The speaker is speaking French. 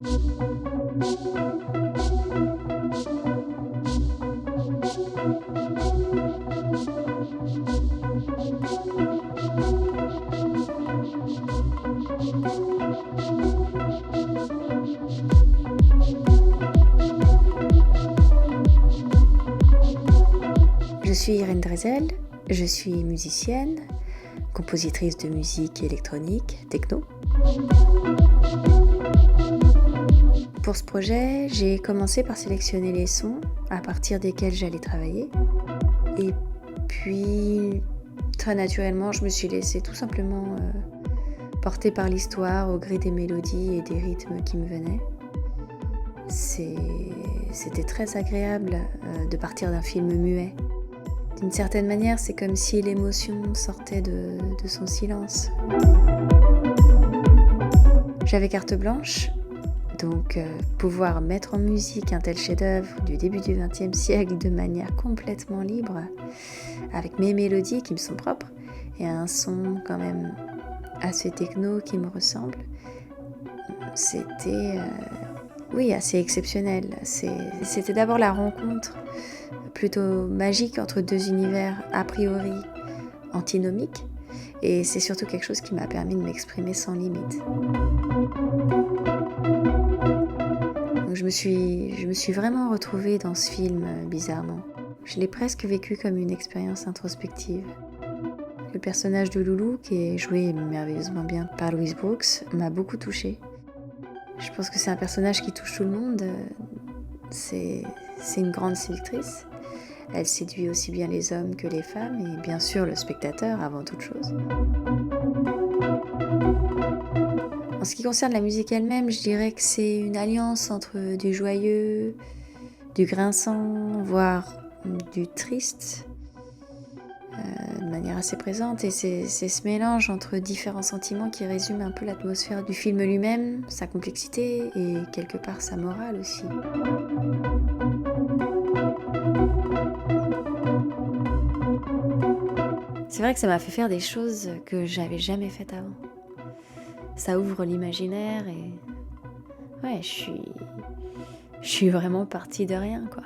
Je suis Irène Drezel, je suis musicienne, compositrice de musique électronique, techno. Pour ce projet, j'ai commencé par sélectionner les sons à partir desquels j'allais travailler. Et puis, très naturellement, je me suis laissée tout simplement porter par l'histoire au gré des mélodies et des rythmes qui me venaient. C'était très agréable de partir d'un film muet. D'une certaine manière, c'est comme si l'émotion sortait de son silence. J'avais carte blanche, donc pouvoir mettre en musique un tel chef-d'œuvre du début du XXe siècle de manière complètement libre, avec mes mélodies qui me sont propres, et un son quand même assez techno qui me ressemble, c'était assez exceptionnel. C'était d'abord la rencontre plutôt magique entre deux univers a priori antinomiques, et c'est surtout quelque chose qui m'a permis de m'exprimer sans limite. Donc je me suis vraiment retrouvée dans ce film bizarrement. Je l'ai presque vécu comme une expérience introspective. Le personnage de Loulou, qui est joué merveilleusement bien par Louise Brooks, m'a beaucoup touchée. Je pense que c'est un personnage qui touche tout le monde. C'est une grande séductrice. Elle séduit aussi bien les hommes que les femmes, et bien sûr le spectateur avant toute chose. En ce qui concerne la musique elle-même, je dirais que c'est une alliance entre du joyeux, du grinçant, voire du triste, de manière assez présente. Et c'est ce mélange entre différents sentiments qui résume un peu l'atmosphère du film lui-même, sa complexité et quelque part sa morale aussi. C'est vrai que ça m'a fait faire des choses que j'avais jamais faites avant. Ça ouvre l'imaginaire et je suis vraiment partie de rien, quoi.